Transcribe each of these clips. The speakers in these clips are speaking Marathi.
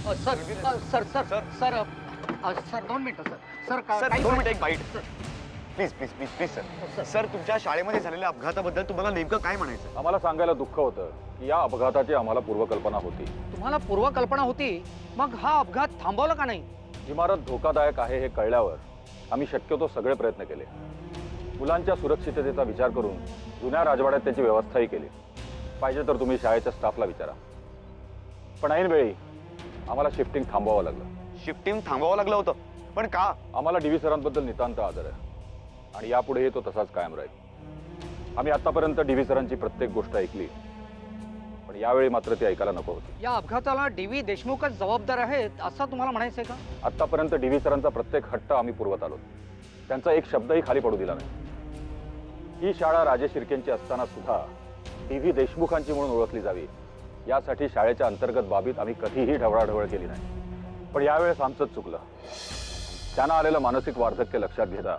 Sir sir sir sir sir sir 2 मिनिटं सर सर काही 2 मिनिट एक byte please please please please sir sir तुमच्या शाळेमध्ये झालेल्या अपघाताबद्दल तुम्हाला नेमकं काय म्हणायचं? आम्हाला सांगायला दुःख होतं की या अपघाताची आम्हाला पूर्वकल्पना होती. तुम्हाला पूर्वकल्पना होती, मग हा अपघात थांबवला का नाही? इमारत धोकादायक आहे हे कळल्यावर आम्ही शक्यतो सगळे प्रयत्न केले. मुलांच्या सुरक्षिततेचा विचार करून जुन्या राजवाड्यात त्याची व्यवस्थाही केली. पाहिजे तर तुम्ही शाळेच्या स्टाफला विचारा. पण ऐनवेळी आम्हाला शिफ्टिंग थांबवावं लागलं. शिफ्टिंग थांबवावं लागलं होतं, पण का? आम्हाला डीव्ही सरांबद्दल नितांत आदर आहे आणि यापुढेही तो तसाच कायम राहील. आम्ही आतापर्यंत डीव्ही सरांची प्रत्येक गोष्ट ऐकली, पण यावेळी मात्र ती ऐकायला नको होती. या अपघाताला डीव्ही देशमुखच जबाबदार आहेत असं तुम्हाला म्हणायचंय का? आतापर्यंत डीव्ही सरांचा प्रत्येक हट्ट आम्ही पुरवत आलो. त्यांचा एक शब्दही खाली पडू दिला नाही. ही शाळा राजे शिर्केंची असताना सुद्धा डीव्ही देशमुखांची म्हणून ओळखली जावी यासाठी शाळेच्या अंतर्गत बाबीत आम्ही कधीही ढवळाढवळ केली नाही. पण यावेळेस आमचंच चुकलं. त्यांना आलेलं मानसिक वार्धक्य लक्षात घेता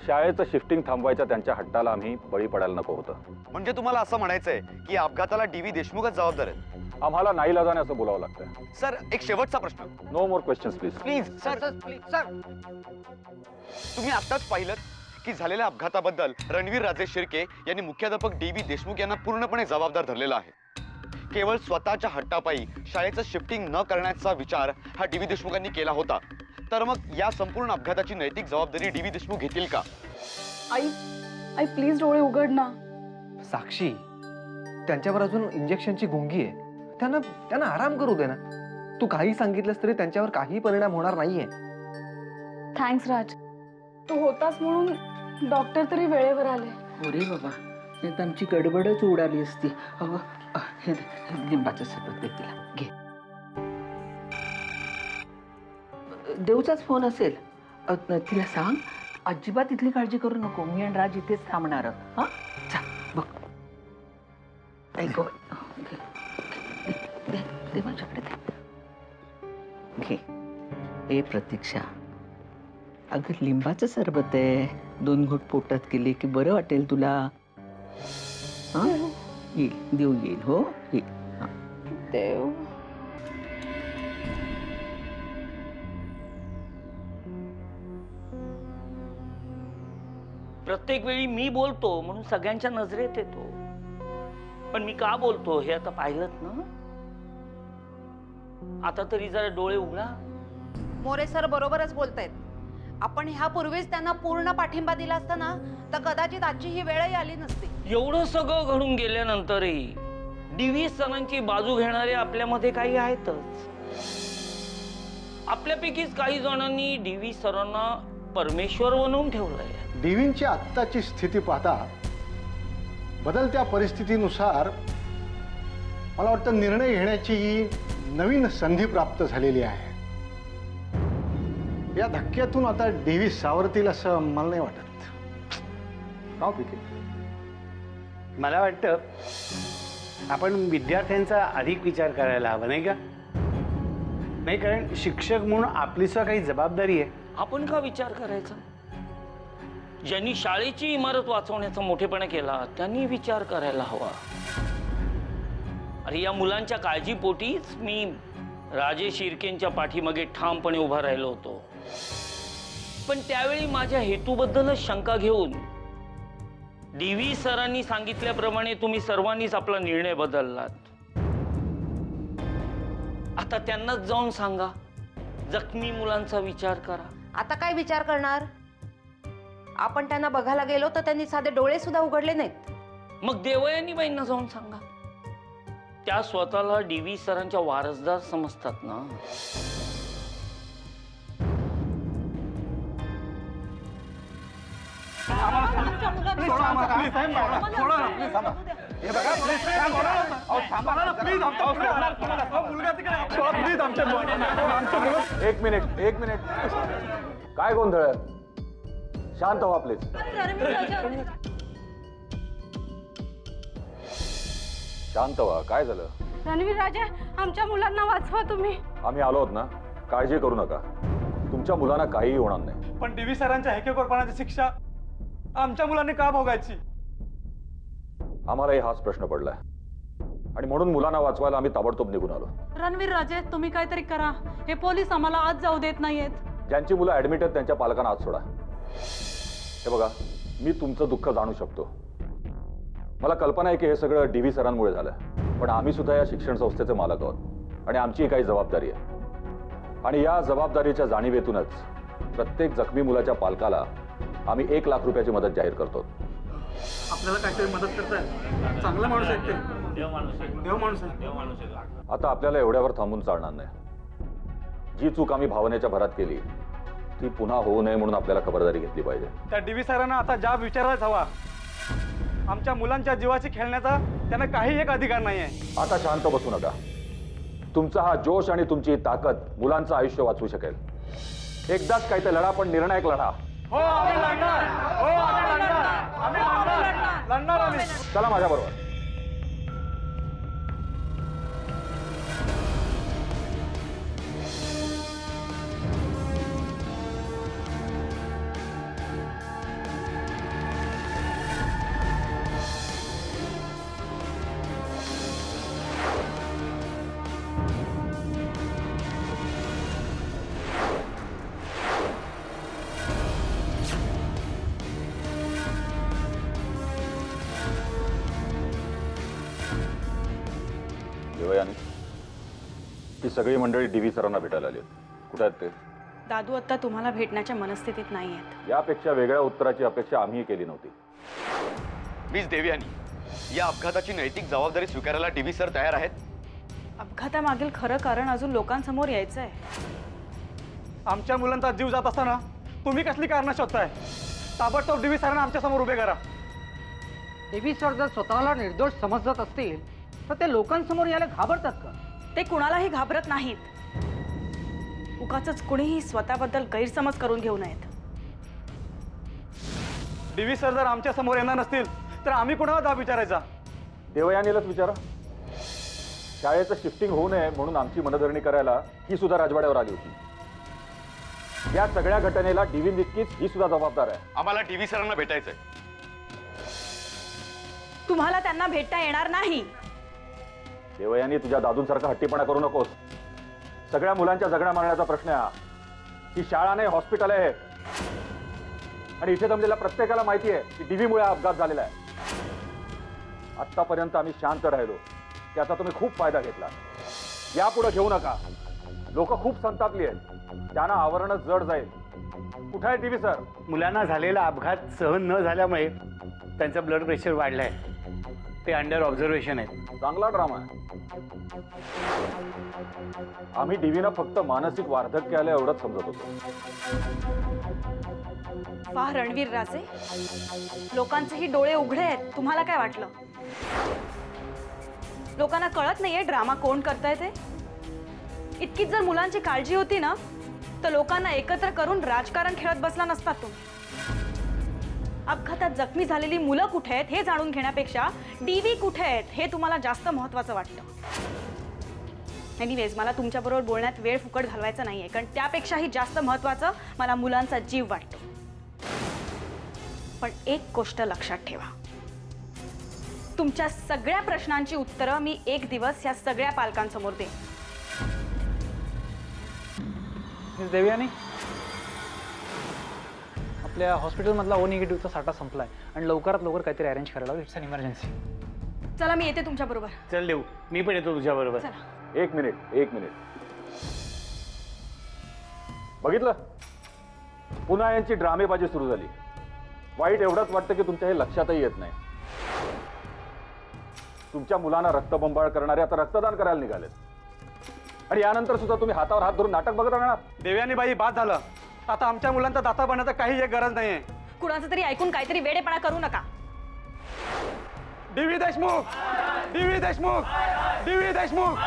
शाळेचं शिफ्टिंग थांबवायच्या त्यांच्या हट्टाला आम्ही बळी पडायला नको होतं. म्हणजे तुम्हाला असं म्हणायचंय की या अपघाताला डीव्ही देशमुखच जबाबदार आहेत? आम्हाला नाईलाजाने असं बोलावं लागतं. सर एक शेवटचा प्रश्न. No more questions please. Please sir sir please sir. तुम्ही आत्ताच पाहिलं की झालेल्या अपघाताबद्दल रणवीर राजे शिर्के यांनी मुख्याध्यापक डीव्ही देशमुख यांना पूर्णपणे जबाबदार धरलेला आहे. केवळ स्वतःच्या हट्टापायी शाळेचं शिफ्टिंग न करण्याचा विचार हा डीव्ही देशमुखांनी केला होता. तर मग या संपूर्ण अपघाताची नैतिक जबाबदारी डीव्ही देशमुख घेतील का? आई प्लीज डोळे उघड ना. साक्षी, त्यांच्यावर अजून इंजेक्शनची गुंगी आहे. त्यांना आराम करू दे ना. तू काही सांगितलंस तरी त्यांच्यावर काही परिणाम होणार नाहीये. थँक्स राज, तू होतास म्हणून डॉक्टर तरी वेळेवर आले. अरे बाबा, नाही तर आमची गडबडच उडाली असती. अगं हे लिंबाचं सरबत दे तिला, घे. देवचाच फोन असेल. तिला सांग अजिबात इथली काळजी करू नको. मी आणि राज इथेच थांबणार. हा चा बघ. ऐक दे माझ्याकडे दे. घे. ए प्रतीक्षा, अगं लिंबाचं सरबत आहे. 2 घोट पोटात केले की बरं वाटेल तुला. हा येईल, देव येईल. हो येईल. देव. प्रत्येक वेळी मी बोलतो म्हणून सगळ्यांच्या नजरेत येतो, पण मी का बोलतो हे आता पाहिलंत ना. आता तरी जरा डोळे उघडा. मोरे सर बरोबरच बोलतायत. आपण ह्यापूर्वीच त्यांना पूर्ण पाठिंबा दिला असता ना, तर कदाचित आजची ही वेळही आली नसती. एवढं सगळं घडून गेल्यानंतरही डीव्ही सरांची बाजू घेणारे आपल्यामध्ये काही आहेतच. आपल्यापैकीच काही जणांनी डीव्ही सरांना परमेश्वर बनवून ठेवलंय. डीव्हींची आत्ताची स्थिती पाहता बदलत्या परिस्थितीनुसार मला वाटतं निर्णय घेण्याची ही नवीन संधी प्राप्त झालेली आहे. या धक्क्यातून आता डीव्ही सावरतील असं मला नाही वाटत. राव पिके, मला वाटतं आपण विद्यार्थ्यांचा अधिक विचार करायला हवा, नाही का? नाही, कारण शिक्षक म्हणून आपली सुद्धा काही जबाबदारी आहे. आपण का विचार करायचा? ज्यांनी शाळेची इमारत वाचवण्याचा मोठेपणा केला त्यांनी विचार करायला हवा. अरे या मुलांच्या काळजीपोटीच मी राजे शिर्केंच्या पाठीमागे ठामपणे उभा राहिलो होतो. पण त्यावेळी माझ्या हेतूबद्दलच शंका घेऊन डीव्ही सरांनी सांगितल्याप्रमाणे तुम्ही सर्वांनीच आपला निर्णय बदललात. आता त्यांनाच जाऊन सांगा जखमी मुलांचा विचार करा. आता काय विचार करणार? आपण त्यांना बघायला गेलो तर त्यांनी साधे डोळे सुद्धा उघडले नाहीत. मग देवयानीबाईंना जाऊन सांगा. त्या स्वतःला डीव्ही सरांच्या वारसदार समजतात ना. एक मिनिट काय गोंधळ आहे? शांत व्हा प्लीज. शांत व्हा. काय झालं? रणवीर राजे, आमच्या मुलांना वाचवा तुम्ही. आम्ही आलो आहोत ना, काळजी करू नका. तुमच्या मुलांना काहीही होणार नाही. पण डीव्ही सरांच्या हेकेखोरपणाची शिक्षा आमच्या मुलांनी का भोगायची? आम्हालाही हाच प्रश्न पडलाय आणि म्हणून मुलांना वाचवायला आम्ही ताबडतोब निघून आलो. रणवीर राजे, तुम्ही काहीतरी करा. हे पोलीस आम्हाला आज जाऊ देत नाहीयेत. ज्यांची मुलं ऍडमिट आहेत त्यांच्या पालकांना आत सोडा. हे बघा, मी तुमचं दुःख जाणू शकतो. मला कल्पना आहे की हे सगळं DV सरांमुळे झालं, पण आम्ही सुद्धा या शिक्षण संस्थेचे मालक आहोत आणि आमची काही जबाबदारी आहे. आणि या जबाबदारीच्या जाणीवेतूनच प्रत्येक जखमी मुलाच्या पालकाला आम्ही 1 लाख रुपयाची मदत जाहीर करतो. आपल्याला काहीतरी मदत करताय. चांगला माणूस आहे ते. देव माणूस आहे. आता आपल्याला एवढ्यावर थांबून चालणार नाही. जी चूक आम्ही भावनेच्या भरात केली ती पुन्हा होऊ नये म्हणून आपल्याला खबरदारी घेतली पाहिजे. त्या DV सरांना आता जाब विचारायलाच हवा. आमच्या मुलांच्या जीवाशी खेळण्याचा त्यांना काही एक अधिकार नाही आहे. आता शांत बसू नका. तुमचा हा जोश आणि तुमची ताकद मुलांचं आयुष्य वाचवू शकेल. एकदाच काही ते लढा, पण निर्णायक लढा. हो आम्ही लढणार. हो आम्ही लढणार. आम्ही लढणार. लढणार आम्ही. चला माझ्याबरोबर. देवयानी, ही सगळी मंडळी DV सरांना भेटायला आली. कुठे आहेत ते? दादू आता तुम्हाला भेटण्याच्या मनस्थितीत नाही आहेत. यापेक्षा वेगळ्या उत्तराची अपेक्षा आम्ही केली नव्हती. मिस देवयानी, या अपघाताची नैतिक जबाबदारी स्वीकारायला DV सर तयार आहेत? अपघातामागील खरं कारण अजून लोकांसमोर यायचं आहे. आमच्या मुलांचा जीव जात असताना तुम्ही कसली कारणं शोधताय? ताबडतोब DV सरांना आमच्या समोर उभे करा. DV सर जर स्वतःला निर्दोष समजत असतील तर ते लोकांसमोर यायला घाबरतात का? ते कुणालाही घाबरत नाहीत. उगाचच कुणीही स्वतःबद्दल गैरसमज करून घेऊ नयेत. DV सर जर आमच्या समोर येणार नसतील तर आम्ही कुणाला जाब विचारायचा? देवयानीलाच विचारा. शाळेचं शिफ्टिंग होऊ नये म्हणून आमची मनधरणी करायला ही सुद्धा राजवाड्यावर आली होती. या सगळ्या घटनेला DV इतकीच ही सुद्धा जबाबदार आहे. आम्हाला DV सरांना भेटायचंय. तुम्हाला त्यांना भेटता येणार नाही. देवयानी, तुझ्या दादूंसारखा हट्टीपणा करू नकोस. सगळ्या मुलांच्या जगण्या मारण्याचा प्रश्न आहे हा. ही शाळा नाही, हॉस्पिटल आहे. आणि इथे जमलेल्या प्रत्येकाला माहिती आहे की DV मुळे अपघात झालेला आहे. आतापर्यंत आम्ही शांत राहिलो, त्याचा तुम्ही खूप फायदा घेतला. यापुढे घेऊ नका. लोक खूप संतापली आहेत. त्यांना आवरणं जड जाईल. कुठे आहे DV सर? मुलांना झालेला अपघात सहन न झाल्यामुळे त्यांचं ब्लड प्रेशर वाढलंय. ते अंडर ऑब्झर्वेशन आहेत. चांगला ड्रामा आहे. आम्ही DVनं फक्त मानसिक वार्धक्य आलं एवढंच समजत होतो. वाह रणवीर राजे, लोकांचेही डोळे उघडे आहेत. तुम्हाला काय वाटलं? लोकांना कळत नाहीये ड्रामा कोण करताय ते. इतकीच जर मुलांची काळजी होती ना तर लोकांना एकत्र करून राजकारण खेळत बसला नसतात तुम्ही. अपघातात जखमी झालेली मुलं कुठे आहेत हे जाणून घेण्यापेक्षा DV कुठे आहेत हे तुम्हाला जास्त महत्त्वाचं वाटतं. एनिवेज, मला तुमच्याबरोबर बोलण्यात वेळ फुकट घालवायचा नाहीये, कारण त्यापेक्षाही जास्त महत्त्वाचं मला मुलांचा जीव वाटतो. पण एक गोष्ट लक्षात ठेवा, तुमच्या सगळ्या प्रश्नांची उत्तरं मी एक दिवस या सगळ्या पालकांसमोर देईन. मिस देवयानी, आपल्या हॉस्पिटलमधला O निगेटिव्हचा साठा संपलाय आणि लवकरात लवकर काहीतरी अरेंज करायला हवं. It's an emergency. चला, मी येते तुमच्या बरोबर. चल देऊ, मी पण येतो तुझ्या बरोबर. चला. एक मिनिट. बघितलं, पुन्हा यांची ड्रामेबाजी सुरू झाली. वाईट एवढंच वाटतं की तुमच्या हे लक्षातही येत नाही. तुमच्या मुलांना रक्तबंबाळ करणारे आता रक्तदान करायला निघालेत. आणि यानंतर सुद्धा तुम्ही हातावर हात धरून नाटक बघत राहणार. देवयानी बाई, बाद झालं. आता आमच्या मुलांचा दाता बनण्याचा काही एक गरज नाहीये. कुणाचं तरी ऐकून काहीतरी वेडेपणा करू नका. DV Deshmukh, DV Deshmukh, DV Deshmukh,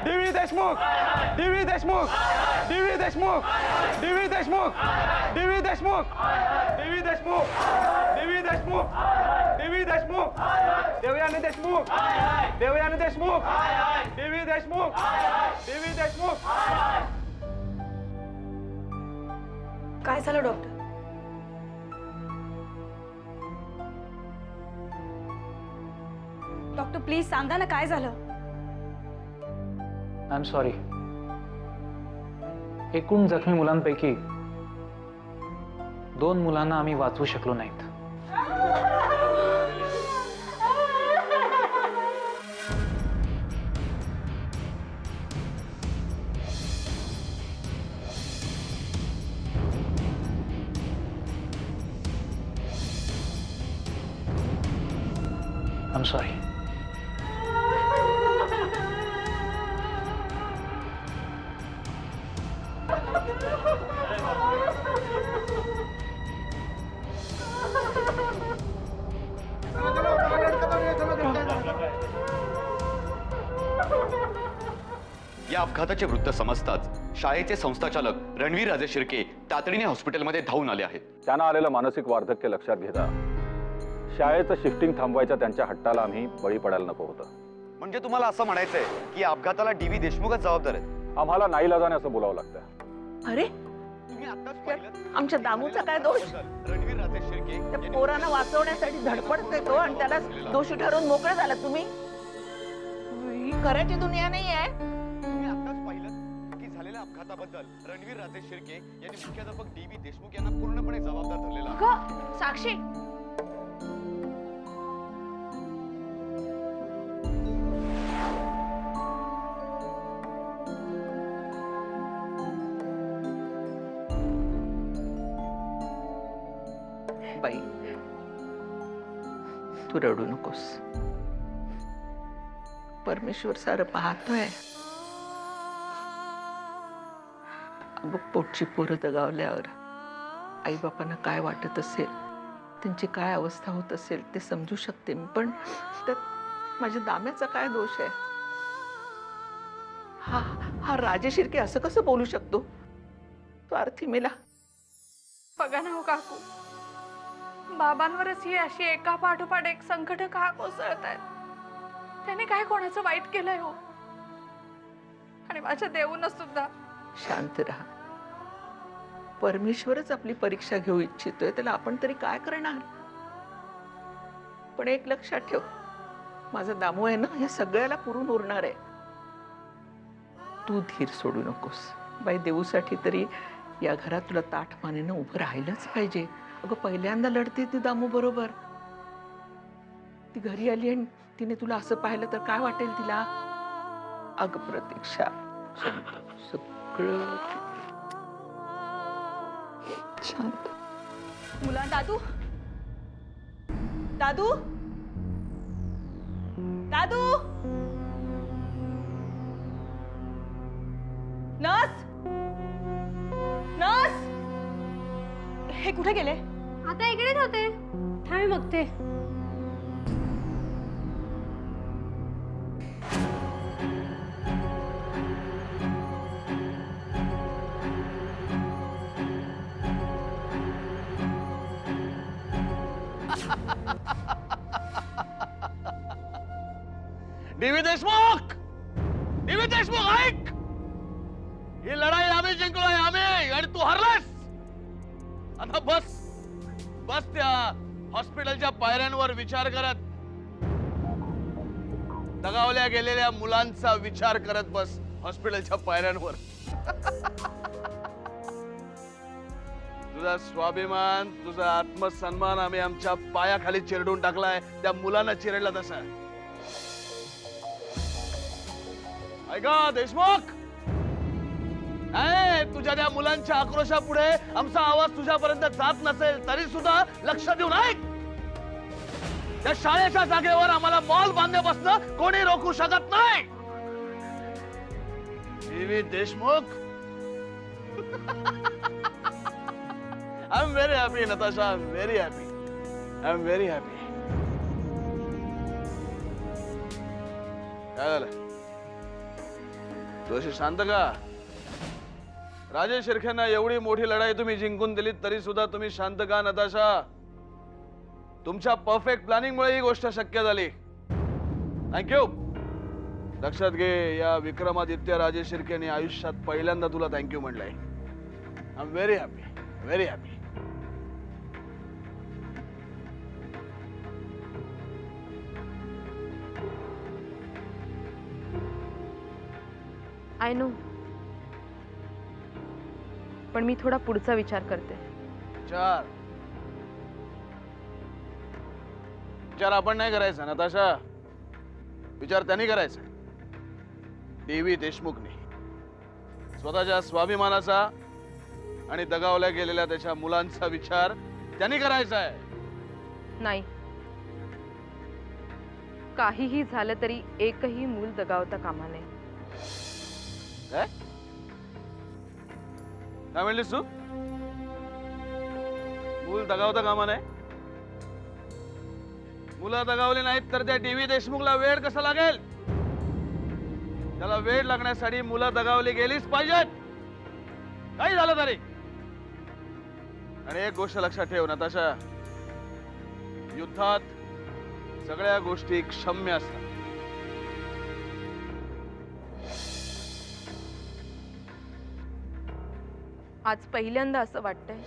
DV Deshmukh, DV Deshmukh, DV Deshmukh, DV Deshmukh, DV Deshmukh, DV Deshmukh, DV Deshmukh, DV Deshmukh, Devyani Deshmukh, Devyani Deshmukh, DV Deshmukh, DV Deshmukh. काय झालं डॉक्टर? डॉक्टर प्लीज सांगा ना, काय झालं? I am sorry. एकूण जखमी मुलांपैकी 2 मुलांना आम्ही वाचवू शकलो नाहीत. I am sorry. या अपघाताचे वृत्त समजताच शाळेचे संस्थाचालक रणवीर राजे शिर्के तातडीने हॉस्पिटलमध्ये धावून आले आहेत. त्यांना आलेलं मानसिक वार्धक्य लक्षात घेता शाळेचं शिफ्टिंग थांबवायच्या त्यांच्या हट्टाला आम्ही बळी पडायला नको होतं. म्हणजे तुम्हाला असं म्हणायचंय की या अपघाताला DV देशमुखच जबाबदार आहेत? आम्हाला नाईलाजाने असं बोलावं लागतं. अरे तुम्ही आत्ताच पाहिलं आमच्या दामूचा काय दोष? रणवीर राजे शिर्के त्या यांनी पोरांना वाचवण्यासाठी धडपडते तो आणि त्याला दोषी ठरवून मोकळे झाला तुम्ही. ही खऱ्याची दुनिया नाही आहे. तुम्ही आत्ताच पाहिलं की झालेल्या अपघाताबद्दल रणवीर राजे शिर्के यांनी मुख्याध्यापक DV देशमुख यांना पूर्णपणे जबाबदार धरलेला आहे. अगं साक्षी, बाई तू रडू नकोस. परमेश्वर सारं पाहतोय. अगं पोटची पोरं दगावल्यावर आईबापांना काय वाटत असेल, त्यांची काय अवस्था होत असेल ते समजू शकते मी. पण त्यात माझ्या दाम्याचा काय दोष आहे? हा हा राजे शिर्के असं कसं बोलू शकतो? तो अर्थी मेला. बघा ना हो काकू, बाबांवरच ही अशी एका पाठोपाठ एक संकट का कोसळत आहेत? त्याने काय कोणाचं वाईट केलंय हो? आणि माझ्या देऊन सुद्धा. शांत राहा. परमेश्वरच आपली परीक्षा घेऊ इच्छितोय, त्याला आपण तरी काय करणार? पण एक लक्षात ठेव, माझा दामू आहे ना, हे सगळ्याला पुरून उरणार आहे. तू धीर सोडू नकोस बाई. देऊसाठी तरी या घरात तुला ताठ मानेनं उभं राहिलंच पाहिजे. अगं पहिल्यांदा लढते ती दामू बरोबर. ती घरी आली आणि तिने तुला असं पाहिलं तर काय वाटेल तिला? अगं प्रतीक्षा, सगळं शांत. मुला दादू, दादू, दादू, नर्स, नर्स, हे कुठे गेले? आता इकडेच होते. थांब बघते. DV देशमुख, DV देशमुख ऐक, ही लढाई आम्ही जिंकलोय आम्ही, आणि तू हरलास. आता बस बस त्या हॉस्पिटलच्या पायऱ्यांवर विचार करत, दगावल्या गेलेल्या मुलांचा विचार करत बस हॉस्पिटलच्या पायऱ्यांवर. तुझा स्वाभिमान, तुझा आत्मसन्मान आम्ही आमच्या पायाखाली चिरडून टाकलाय, त्या मुलांना चिरडला तसा. ऐका देशमुख, नाही तुझ्या त्या मुलांच्या आक्रोशापुढे आमचा आवाज तुझ्यापर्यंत जात नसेल तरी सुद्धा लक्ष देऊन ऐक. त्या शाळेच्या जागेवर आम्हाला मॉल बांधण्यापासून कोणी रोखू शकत नाही. DV Deshmukh, I am very happy Natasha, I am very happy, I am very happy. काय झालं? दोषी शांत का? राजे शिर्केंना एवढी मोठी लढाई तुम्ही जिंकून दिलीत तरी सुद्धा तुम्ही शांत का नताशा? तुमच्या परफेक्ट प्लॅनिंगमुळे ही गोष्ट शक्य झाली. थँक्यू. लक्षात घे, या विक्रमादित्य राजे शिर्केने आयुष्यात पहिल्यांदा तुला थँक्यू म्हणलंय. I am very happy, very happy. I know, पण मी थोडा पुढचा विचार करते. विचार आपण नाही करायचा नताशा, विचार त्यांनी करायचा. देवी देशमुखने स्वतःच्या स्वाभिमानाचा आणि दगावल्या गेलेल्या त्याच्या मुलांचा विचार त्यांनी करायचा आहे. नाही, काहीही झालं तरी एकही मूल दगावता कामा नये. काय म्हणलीस तू? मूल दगावता कामा नये? मुलं दगावली नाहीत तर त्या डीव्ही देशमुखला वेळ कसा लागेल? त्याला वेळ लागण्यासाठी मुलं दगावली गेलीच पाहिजेत, काही झालं तरी. आणि एक गोष्ट लक्षात ठेव नताशा, युद्धात सगळ्या गोष्टी क्षम्य असतात. आज पहिल्यांदा असं वाटतंय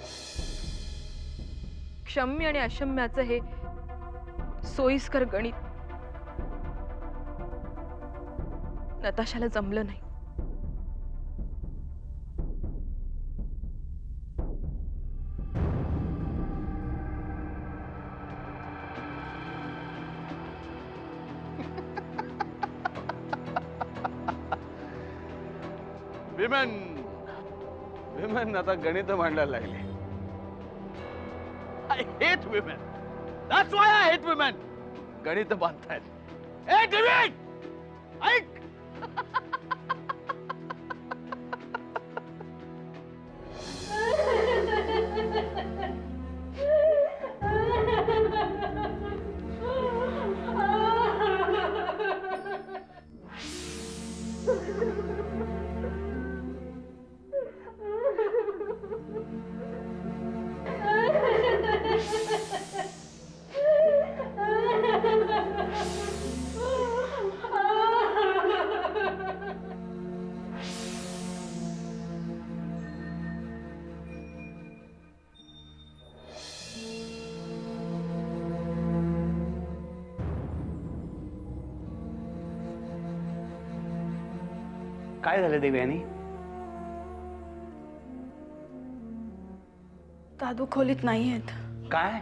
क्षम्य आणि अक्षम्याचं हे सोयीस्कर गणित नताशाला जमलं नाही. विमेन आता गणित मांडायला लागले. I hate women. That's why I hate women. गणित बांधतायत. ए डेव्हिड, ऐक. काय झालं देवयानी? दादू खोलीत नाहीयेत. काय?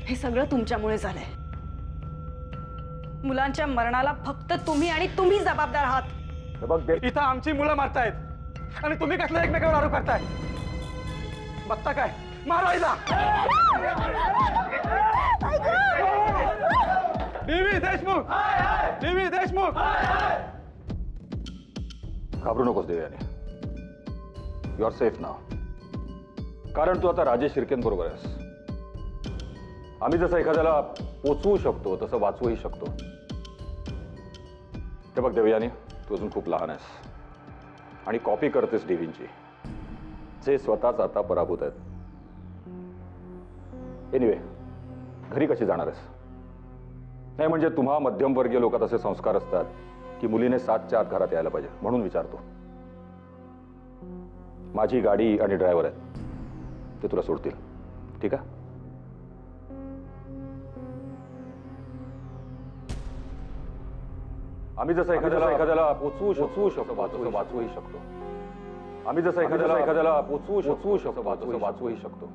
हे सगळं तुमच्यामुळे झालंय. मुलांच्या मरणाला फक्त तुम्ही आणि तुम्ही जबाबदार आहात. इथं आमची मुलं मारतायत आणि तुम्ही कसले एकमेकावर आरोप करताय? बघता काय? मारायला डीव्ही देशमुख, डीव्ही देशमुख. घाबरू नकोस देवयानी, यू आर सेफ नाव. कारण तू आता राजेश शिर्केंबरोबर आहेस. आम्ही जसं एखाद्याला पोचवू शकतो तसं वाचवूही शकतो. ते बघ देवयानी, तू अजून खूप लहान आहेस आणि कॉपी करतेस डीव्हींची, जे स्वतःच आता पराभूत आहेत. एनिवे, घरी कशी जाणार आहेस? नाही म्हणजे तुम्हा मध्यमवर्गीय लोकात असे संस्कार असतात की मुलीने 7च्या आत घरात यायला पाहिजे, म्हणून विचारतो. माझी गाडी आणि ड्रायव्हर आहेत, ते तुला सोडतील. ठीक आहे? आम्ही जसं एखाद्याला पोचवू शकतो वाचवूही शकतो. आम्ही जसं एखाद्याला पोचवू शकतो वाचवूही शकतो.